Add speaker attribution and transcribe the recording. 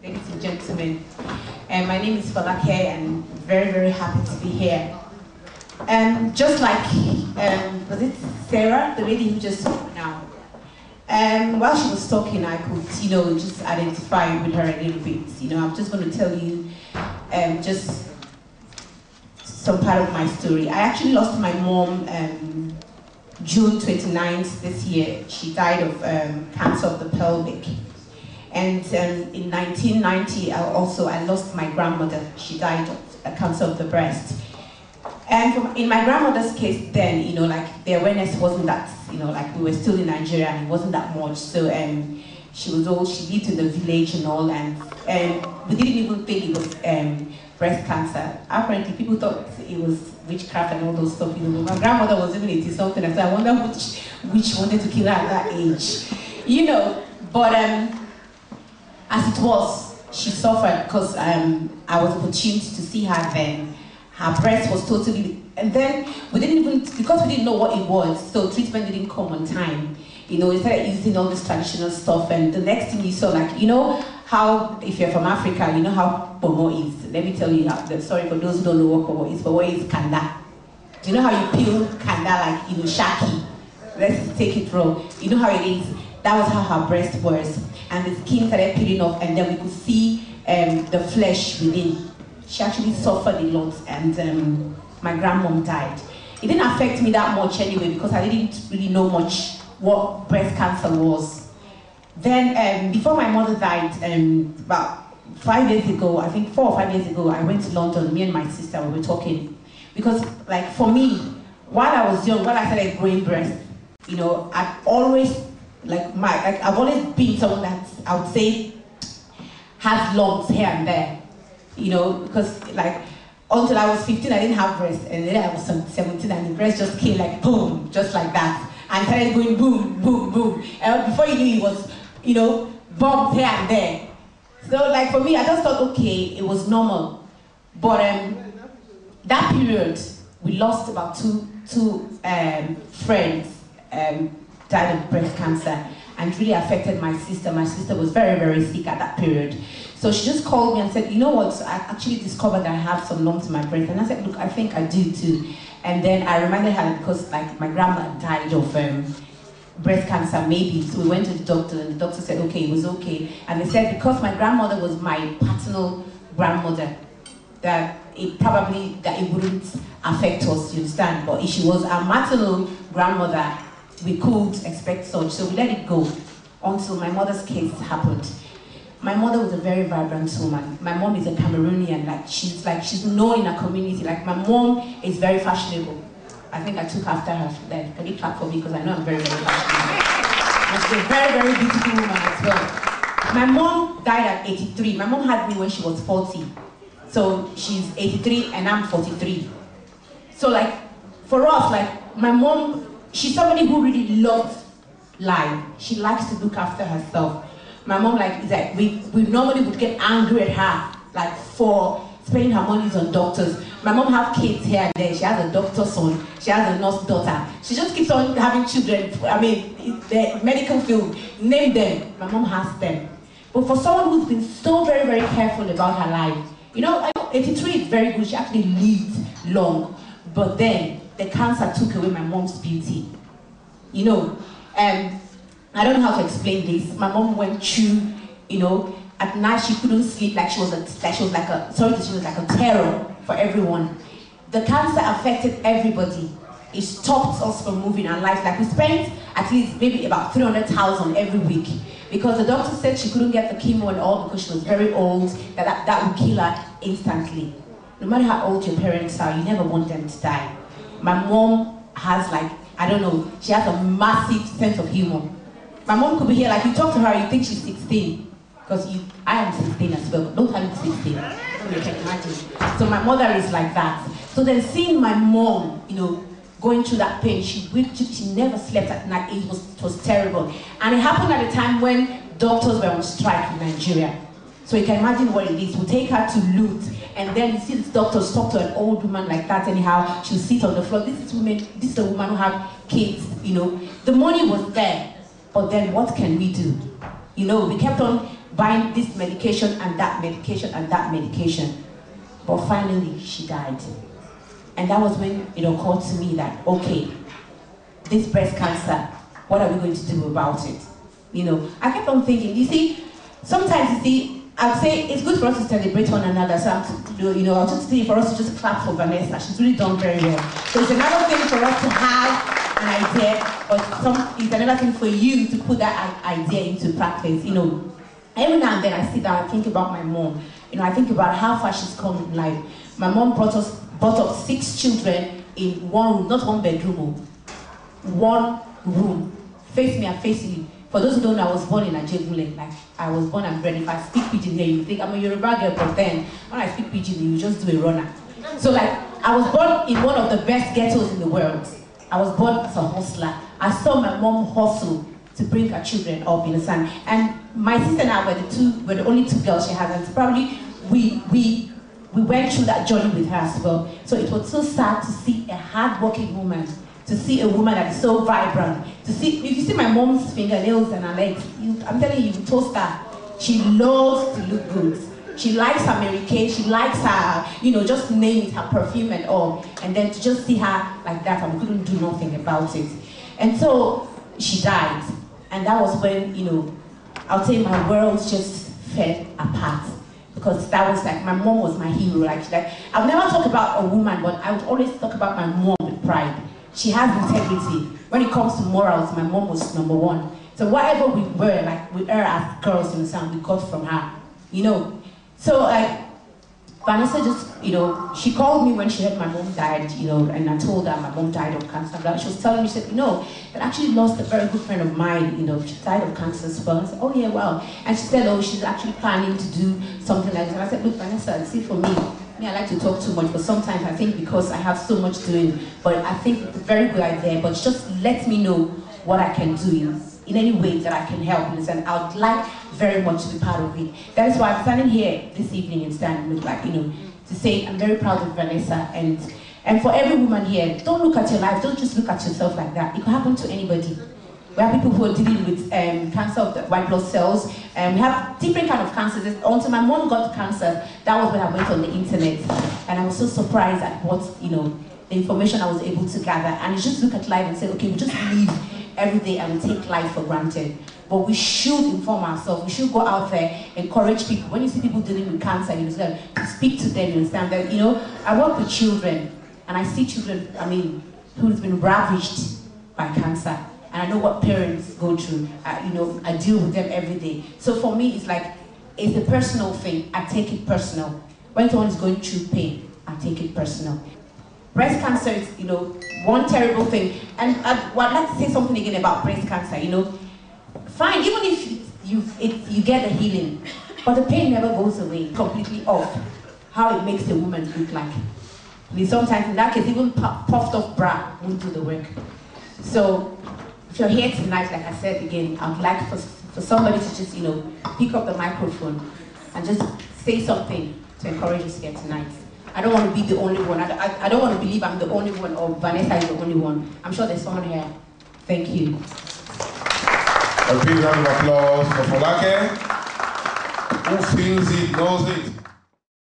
Speaker 1: ladies and gentlemen. My name is Folake and very, very happy to be here. Just like, was it Sarah, the lady who just spoke now? While she was talking, I could, just identify with her a little bit. I'm just going to tell you just some part of my story. I actually lost my mom June 29th this year. She died of cancer of the pelvic. And in 1990, I lost my grandmother. She died of cancer of the breast. And in my grandmother's case then, the awareness wasn't that, we were still in Nigeria and it wasn't that much. So she was old, she lived in the village and all, and we didn't even think it was breast cancer. Apparently people thought it was witchcraft and all those stuff. My grandmother was even 80-something, and so I wonder which wanted to kill her at that age. But as it was, she suffered because I was opportune to see her then. Her breast was totally, and then we didn't even, because we didn't know what it was, so treatment didn't come on time. We started using all this traditional stuff, and the next thing you saw, how, if you're from Africa, you know how pomo is. Let me tell you, sorry for those who don't know what pomo is, pomo is kanda. Do you know how you peel kanda like, shaki? Let's take it raw. You know how it is? That was how her breast was. And the skin started peeling off, and then we could see the flesh within. She actually suffered a lot, and my grandmom died. It didn't affect me that much anyway, because I didn't really know much what breast cancer was. Then, before my mother died, about 5 years ago, I think 4 or 5 years ago, I went to London. Me and my sister, we were talking. Because, for me, while I was young, when I started growing breasts, I've always, I've always been someone that I would say has lumps here and there. Because until I was 15, I didn't have breasts, and then I was 17, and the breast just came like boom, just like that, and started going boom, boom, boom. And before you knew, it was, bumps here and there. So, for me, I just thought, okay, it was normal. But that period, we lost about two friends died of breast cancer, and really affected my sister. My sister was very, very sick at that period. So she just called me and said, you know what, I actually discovered that I have some lumps in my breast. And I said, look, I think I do too. And then I reminded her because my grandma died of breast cancer, maybe. So we went to the doctor, and the doctor said, okay, it was okay. And they said because my grandmother was my paternal grandmother, that it wouldn't affect us, you understand? But if she was our maternal grandmother, we could expect such. So we let it go until my mother's case happened. My mother was a very vibrant woman. My mom is a Cameroonian, she's known in her community. My mom is very fashionable. I think I took after her. Can you clap for me? Because I know I'm very, very fashionable. And she's a very, very beautiful woman as well. My mom died at 83. My mom had me when she was 40. So she's 83 and I'm 43. So for us, my mom, she's somebody who really loves life. She likes to look after herself. My mom we normally would get angry at her, for spending her monies on doctors. My mom have kids here and there. She has a doctor's son. She has a nurse daughter. She just keeps on having children. I mean, the medical field, name them. My mom has them. But for someone who's been so very, very careful about her life, I know 83 is very good. She actually lived long. But then the cancer took away my mom's beauty. I don't know how to explain this. My mom went through, at night she couldn't sleep, she was like a terror for everyone. The cancer affected everybody. It stopped us from moving our life. We spent at least maybe about 300,000 every week because the doctor said she couldn't get the chemo and all because she was very old, that would kill her instantly. No matter how old your parents are, you never want them to die. My mom has I don't know, she has a massive sense of humor. My mom could be here, you talk to her, you think she's 16. Because I am 16 as well, but don't tell me 16. You can imagine. So my mother is like that. So then seeing my mom, going through that pain, she never slept at night. It was terrible. And it happened at a time when doctors were on strike in Nigeria. So you can imagine what it is. We take her to loot, and then you see this doctors talk to an old woman like that anyhow. She'll sit on the floor. This is a woman who have kids, The money was there. But then what can we do? We kept on buying this medication and that medication and that medication. But finally, she died. And that was when it occurred to me that, okay, this breast cancer, what are we going to do about it? You know, I kept on thinking, you see, sometimes, you see, I'd say it's good for us to celebrate one another. So I'll just say for us to just clap for Vanessa. She's really done very well. So it's another thing for us to have an idea, but it's another thing for you to put that idea into practice. You know, every now and then I sit down and think about my mom. You know, I think about how far she's come in life. My mom brought up 6 children in one room, not one bedroom, one room. Face me and face you. For those who don't know, I was born in Ajegule. Like, I was born and bred. If I speak pidgin here, you think I'm a Yoruba girl, but then when I speak pidgin, you just do a runner. So like, I was born in one of the best ghettos in the world. I was born as a hustler. I saw my mom hustle to bring her children up in the sun. And my sister and I were the only 2 girls she had, and probably we went through that journey with her as well. So it was so sad to see a hard-working woman, to see a woman that is so vibrant, to see, if you see my mom's fingernails and her legs, I'm telling you, toast her. She loves to look good. She likes her Mary Kay, she likes her, you know, just name it, her perfume and all. And then to just see her like that, I couldn't do nothing about it. And so she died. And that was when, you know, I'll say my world just fell apart. Because that was like, my mom was my hero. Like I would never talk about a woman, but I would always talk about my mom with pride. She has integrity. When it comes to morals, my mom was #1. So whatever we were, like we are as girls in the sound, we got from her, you know. So like, Vanessa just, you know, she called me when she heard my mom died, you know, and I told her my mom died of cancer. She was telling me, she said, you know, I actually lost a very good friend of mine, you know, she died of cancer as well. I said, oh yeah, wow. And she said, oh, she's actually planning to do something like that. And I said, look, Vanessa, see for me, I like to talk too much, but sometimes I think because I have so much doing, but I think it's a very good idea, but just let me know what I can do in any way that I can help. And I would like very much to be part of it. That is why I'm standing here this evening and standing with, like, you know, to say I'm very proud of Vanessa. And for every woman here, don't look at your life, don't just look at yourself like that. It could happen to anybody. We have people who are dealing with cancer of the white blood cells, and we have different kind of cancers. Until my mom got cancer, that was when I went on the internet, and I was so surprised at what, you know, the information I was able to gather. And you just look at life and say, okay, we just live every day and we take life for granted. But we should inform ourselves. We should go out there, encourage people. When you see people dealing with cancer, you understand, to speak to them, you understand that, you know, I work with children, and I see children, I mean, who's been ravished by cancer. And I know what parents go through. You know, I deal with them every day. So for me, it's like, it's a personal thing. I take it personal. When someone is going through pain, I take it personal. Breast cancer is, you know, one terrible thing. And I'd like to say something again about breast cancer, you know. Fine, even if you get the healing, but the pain never goes away completely off. How it makes a woman look like. I mean, sometimes in that case, even puffed off bra won't do the work. So, if you're here tonight, like I said again, I would like for somebody to just, you know, pick up the microphone and just say something to encourage us here tonight. I don't want to be the only one. I don't want to believe I'm the only one or Vanessa is the only one. I'm sure there's someone here. Thank you.
Speaker 2: A big round of applause for Folake. Who feels it, knows it.